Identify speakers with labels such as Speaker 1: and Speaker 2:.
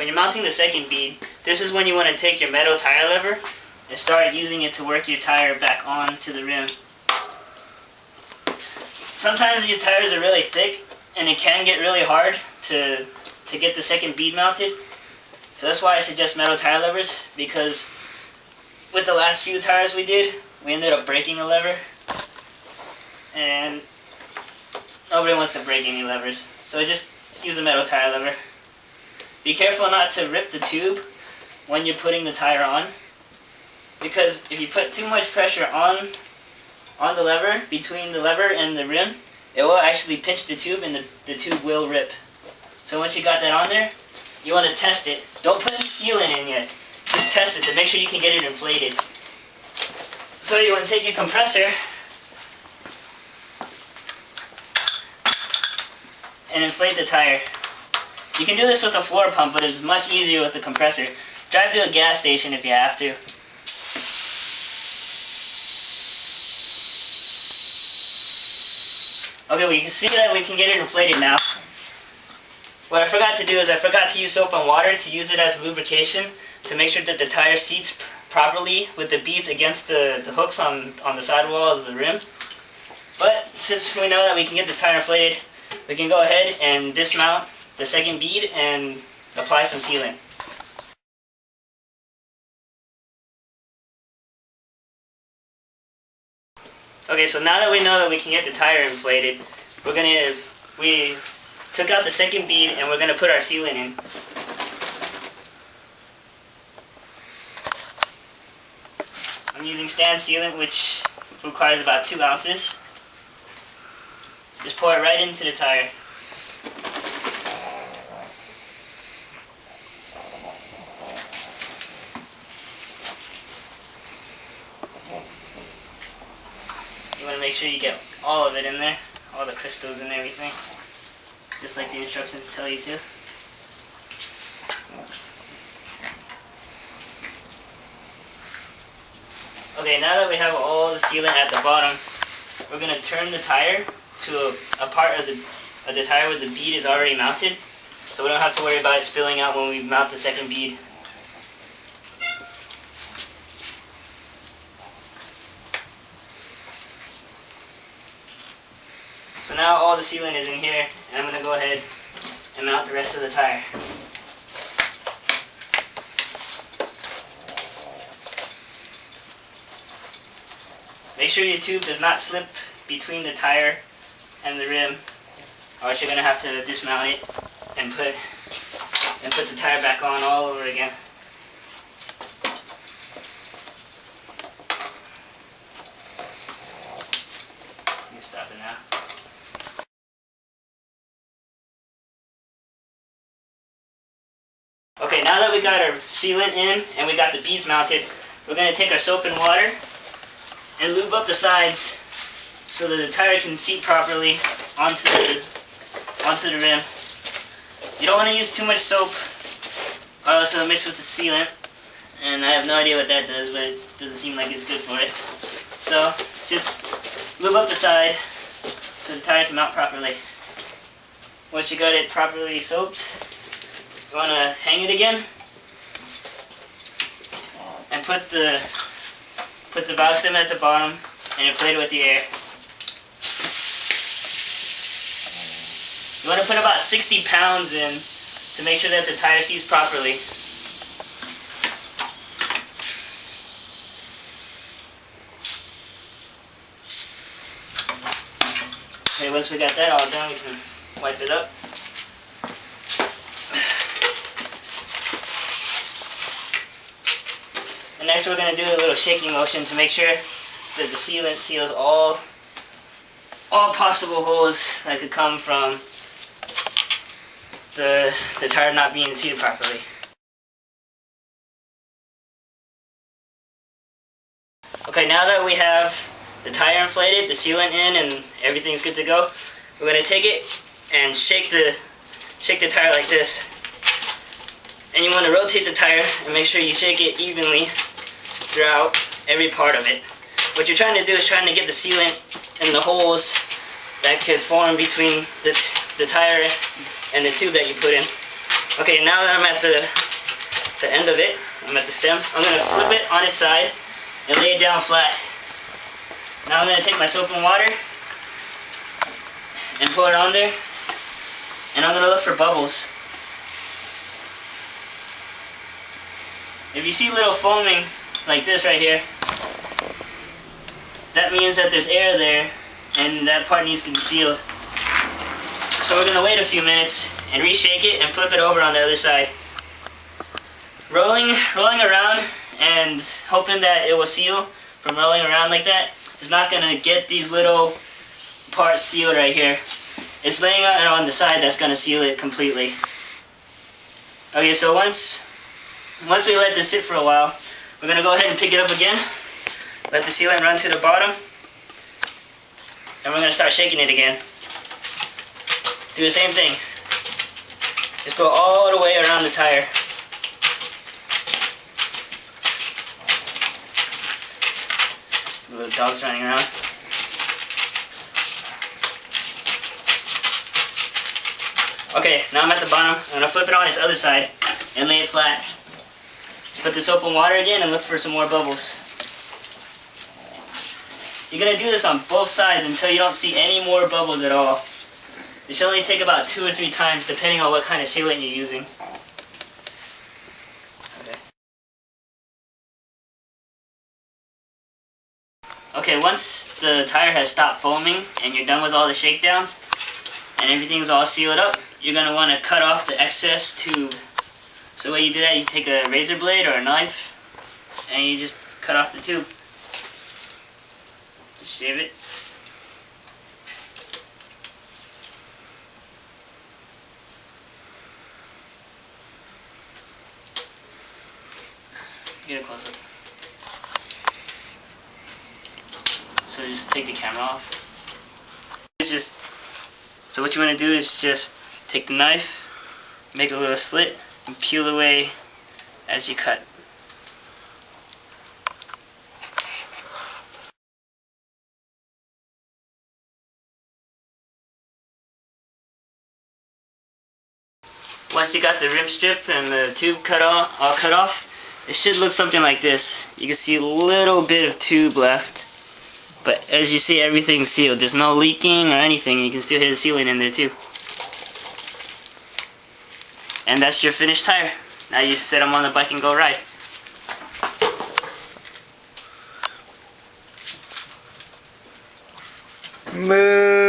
Speaker 1: when you're mounting the second bead, this is when you want to take your metal tire lever and start using it to work your tire back onto the rim. Sometimes these tires are really thick and it can get really hard to get the second bead mounted. So that's why I suggest metal tire levers, because with the last few tires we did, we ended up breaking a lever. And nobody wants to break any levers. So just use a metal tire lever. Be careful not to rip the tube when you're putting the tire on, because if you put too much pressure on the lever, between the lever and the rim, it will actually pinch the tube and the tube will rip. So once you got that on there, you want to test it. Don't put any sealant in yet. Just test it to make sure you can get it inflated. So you want to take your compressor and inflate the tire. You can do this with a floor pump, but it's much easier with the compressor. Drive to a gas station if you have to. Okay, we can see that we can get it inflated now. What I forgot to do is I forgot to use soap and water to use it as lubrication to make sure that the tire seats properly with the beads against the hooks on the sidewalls of the rim. But since we know that we can get this tire inflated, we can go ahead and dismount the second bead and apply some sealant. Okay, so now that we know that we can get the tire inflated, we took out the second bead and we're gonna put our sealant in. I'm using stand sealant, which requires about 2 ounces. Just pour it right into the tire. You want to make sure you get all of it in there, all the crystals and everything, just like the instructions tell you to. Okay, now that we have all the sealant at the bottom, we're going to turn the tire to a part of the tire where the bead is already mounted, so we don't have to worry about it spilling out when we mount the second bead. So now all the sealant is in here, and I'm going to go ahead and mount the rest of the tire. Make sure your tube does not slip between the tire and the rim, or else you're going to have to dismount it and put the tire back on all over again. You can stop it now. Okay, now that we got our sealant in and we got the beads mounted, we're going to take our soap and water and lube up the sides so that the tire can seat properly onto the rim. You don't want to use too much soap, or else it'll mix with the sealant, and I have no idea what that does, but it doesn't seem like it's good for it. So just lube up the side so the tire can mount properly. Once you got it properly soaped, you want to hang it again and put the valve stem at the bottom and inflate it with the air. You want to put about 60 pounds in to make sure that the tire seats properly. Okay, once we got that all done, we can wipe it up. And next we're going to do a little shaking motion to make sure that the sealant seals all possible holes that could come from the tire not being seated properly. Okay, now that we have the tire inflated, the sealant in, and everything's good to go, we're going to take it and shake the tire like this. And you want to rotate the tire and make sure you shake it evenly throughout every part of it. What you're trying to do is trying to get the sealant in the holes that could form between the tire and the tube that you put in. Okay, now that I'm at the end of it, I'm at the stem, I'm going to flip it on its side and lay it down flat. Now I'm going to take my soap and water and pour it on there, and I'm going to look for bubbles. If you see little foaming like this right here, that means that there's air there and that part needs to be sealed. So we're going to wait a few minutes and reshake it and flip it over on the other side. Rolling around and hoping that it will seal from rolling around like that is not going to get these little parts sealed right here. It's laying it on the side that's going to seal it completely. Okay, so once we let this sit for a while, we're going to go ahead and pick it up again. Let the sealant run to the bottom. And we're going to start shaking it again. Do the same thing. Just go all the way around the tire. Little dogs running around. Okay, now I'm at the bottom. I'm going to flip it on its other side and lay it flat. Put the soap and water again and look for some more bubbles. You're going to do this on both sides until you don't see any more bubbles at all. It should only take about 2 or 3 times depending on what kind of sealant you're using. Okay, once the tire has stopped foaming and you're done with all the shakedowns and everything's all sealed up, you're going to want to cut off the excess tube. So the way you do that, you take a razor blade or a knife and you just cut off the tube. Just shave it. Get a close up. So just take the camera off. So what you want to do is just take the knife, make a little slit, and peel away as you cut. Once you got the rim strip and the tube all cut off, it should look something like this. You can see a little bit of tube left, but as you see, everything's sealed. There's no leaking or anything. You can still hear the sealant in there too. And that's your finished tire. Now you set them on the bike and go ride.
Speaker 2: Moo.